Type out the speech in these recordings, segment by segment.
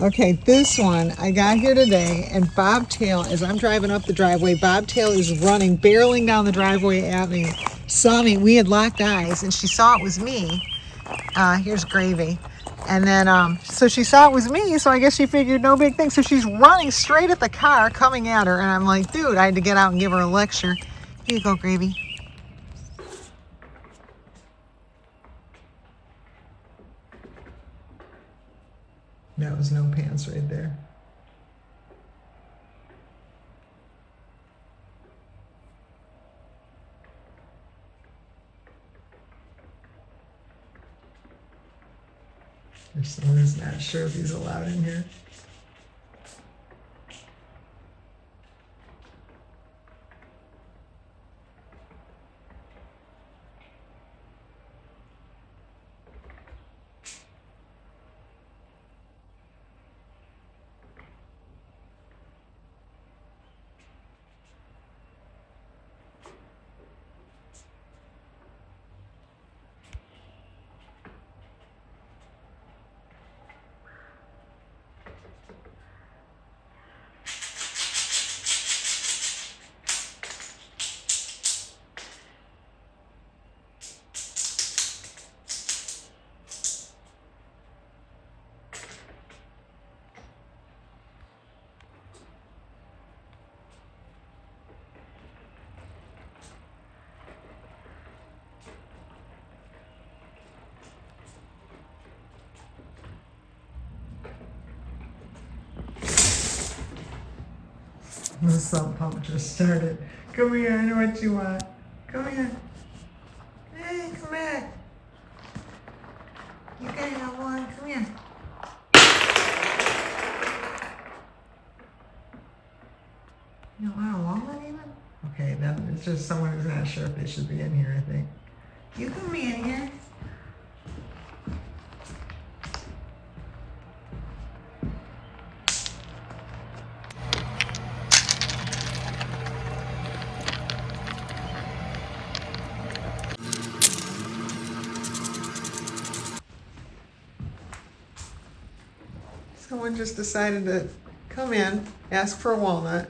Okay, this one, I got here today, and Bobtail, as I'm driving up the driveway, Bobtail is running, barreling down the driveway at me, saw me. We had locked eyes, and she saw it was me. Here's Gravy. And then, so she saw it was me, so I guess she figured no big thing. So she's running straight at the car, coming at her, and I'm like, dude, I had to get out and give her a lecture. Here you go, Gravy. That was no pants right there. If someone is not sure if he's allowed in here. The sump pump just started. Come here, I know what you want. Come here. Hey, come here. You gotta have one. Come here. You don't want a walnut even? Okay, then it's just someone who's not sure if they should be in here, I think. You can be in here. Someone just decided to come in, ask for a walnut.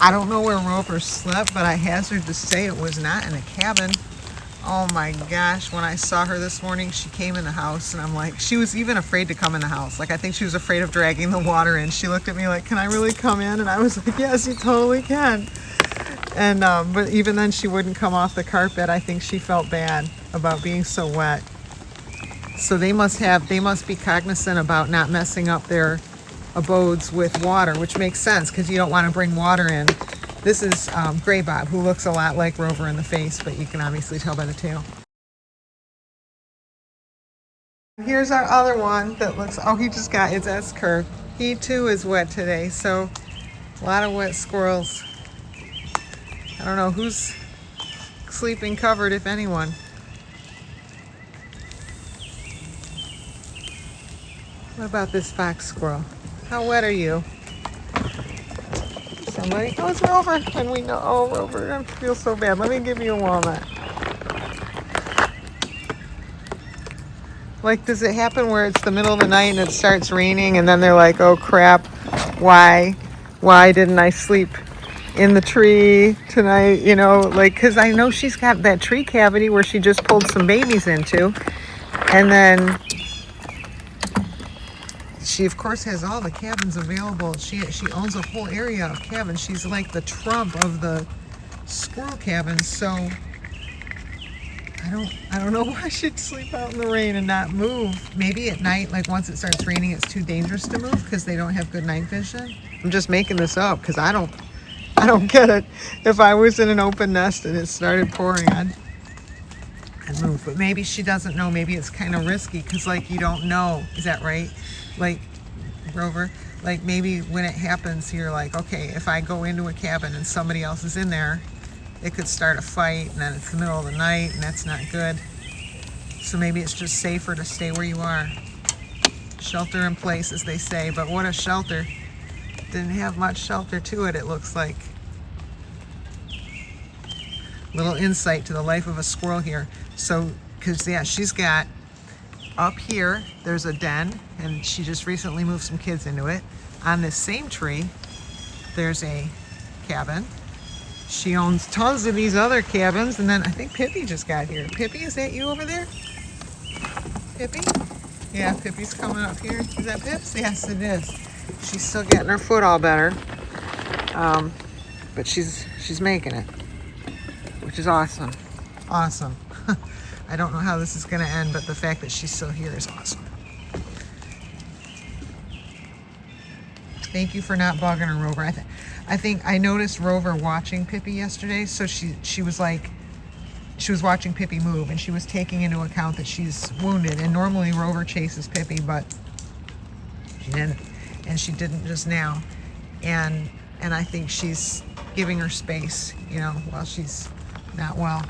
I don't know where Rover slept, but I hazard to say it was not in a cabin. Oh my gosh, when I saw her this morning, she came in the house and I'm like, she was even afraid to come in the house. Like, I think she was afraid of dragging the water in. She looked at me like, can I really come in? And I was like, yes, you totally can. And but even then she wouldn't come off the carpet. I think she felt bad about being so wet. So they must be cognizant about not messing up their abodes with water, which makes sense because you don't want to bring water in. This is Gray Bob, who looks a lot like Rover in the face, but you can obviously tell by the tail. Here's our other one that looks, oh, he just got his S curve. He too is wet today, so a lot of wet squirrels. I don't know who's sleeping covered, if anyone. What about this fox squirrel? How wet are you? Somebody, oh, it's Rover. And we know, oh, Rover, I feel so bad. Let me give you a walnut. Like, does it happen where it's the middle of the night and it starts raining and then they're like, oh crap, why didn't I sleep in the tree tonight? You know, like, because I know she's got that tree cavity where she just pulled some babies into, and then she of course has all the cabins available. She owns a whole area of cabins. She's like the Trump of the squirrel cabins. So I don't know why she'd sleep out in the rain and not move. Maybe at night, like once it starts raining, it's too dangerous to move because they don't have good night vision. I'm just making this up because I don't get it. If I was in an open nest and it started pouring, I'd move. But maybe she doesn't know. Maybe it's kind of risky because, like, you don't know. Is that right? Like, Rover, like maybe when it happens, you're like, okay, if I go into a cabin and somebody else is in there, it could start a fight, and then it's the middle of the night, and that's not good. So maybe it's just safer to stay where you are. Shelter in place, as they say. But what a shelter. Didn't have much shelter to it, it looks like. Little insight to the life of a squirrel here. So, because yeah, she's got up here, there's a den, and she just recently moved some kids into it. On this same tree, there's a cabin. She owns tons of these other cabins, and then I think Pippi just got here. Pippi, is that you over there? Pippi? Yeah, Pippi's coming up here. Is that Pips? Yes, it is. She's still getting her foot all better, but she's making it, which is awesome. Awesome. I don't know how this is going to end, but the fact that she's still here is awesome. Thank you for not bugging her, Rover. I think I noticed Rover watching Pippi yesterday, so she was like, she was watching Pippi move, and she was taking into account that she's wounded. And normally Rover chases Pippi, but she didn't, and she didn't just now. And I think she's giving her space, you know, while she's not well,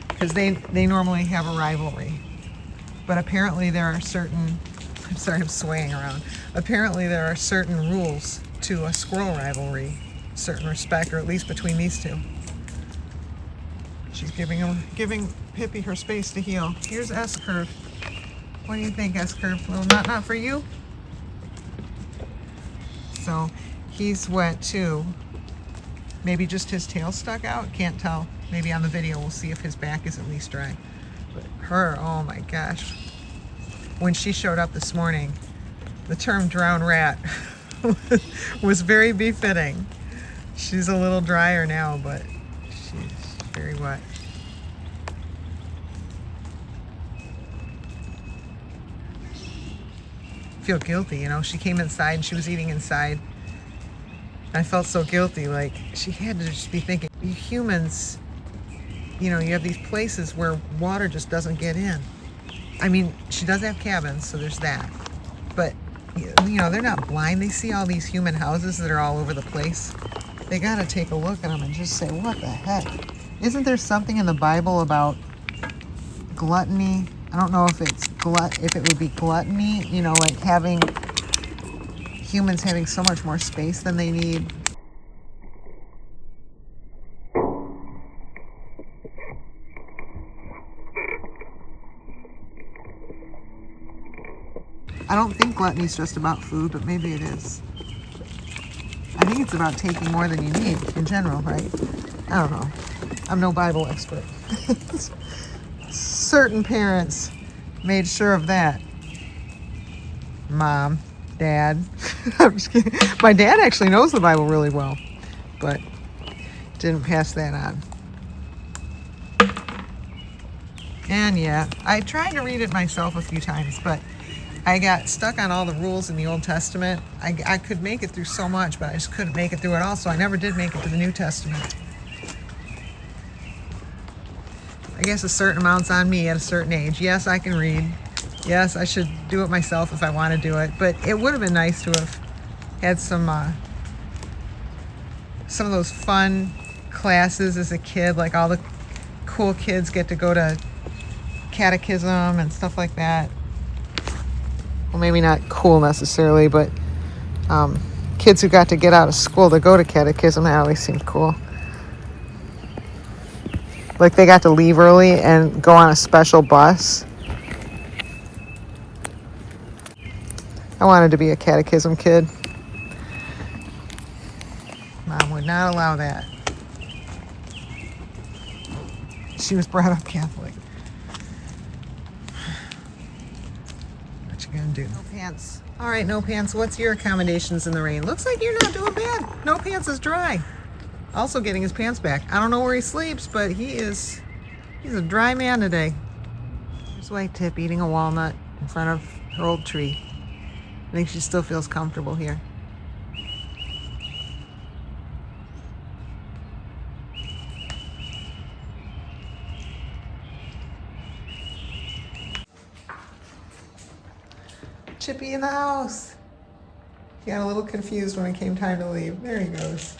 because they normally have a rivalry. But apparently there are certain, I'm sorry, I'm swaying around. Apparently there are certain rules to a squirrel rivalry, certain respect, or at least between these two. She's giving Pippi her space to heal. Here's S-Curve. What do you think, S-Curve? Well, not for you. So he's wet too. Maybe just his tail stuck out. Can't tell. Maybe on the video we'll see if his back is at least dry. But her, oh my gosh. When she showed up this morning, the term drowned rat was very befitting. She's a little drier now, but she's very wet. I feel guilty, you know. She came inside and she was eating inside. I felt so guilty, like she had to just be thinking, you humans, you know, you have these places where water just doesn't get in. I mean, she does have cabins, so there's that. But, you know, they're not blind. They see all these human houses that are all over the place. They gotta take a look at them and just say, what the heck? Isn't there something in the Bible about gluttony? I don't know if it's if it would be gluttony, you know, like humans having so much more space than they need. I don't think gluttony is just about food, but maybe it is. I think it's about taking more than you need in general, right? I don't know. I'm no Bible expert. Certain parents made sure of that. Mom, Dad. I'm just kidding. My dad actually knows the Bible really well, but didn't pass that on. And yeah, I tried to read it myself a few times, but I got stuck on all the rules in the Old Testament. I could make it through so much, but I just couldn't make it through it all, so I never did make it to the New Testament. I guess a certain amount's on me at a certain age. Yes, I can read. Yes, I should do it myself if I want to do it, but it would have been nice to have had some of those fun classes as a kid, like all the cool kids get to go to catechism and stuff like that. Well, maybe not cool necessarily, but kids who got to get out of school to go to catechism, that always seemed cool. Like they got to leave early and go on a special bus. I wanted to be a catechism kid. Mom would not allow that. She was brought up Catholic. What you gonna do? No pants. All right, no pants. What's your accommodations in the rain? Looks like you're not doing bad. No pants is dry. Also getting his pants back. I don't know where he sleeps, but he's a dry man today. There's White Tip eating a walnut in front of her old tree. I think she still feels comfortable here. Chippy in the house. He got a little confused when it came time to leave. There he goes.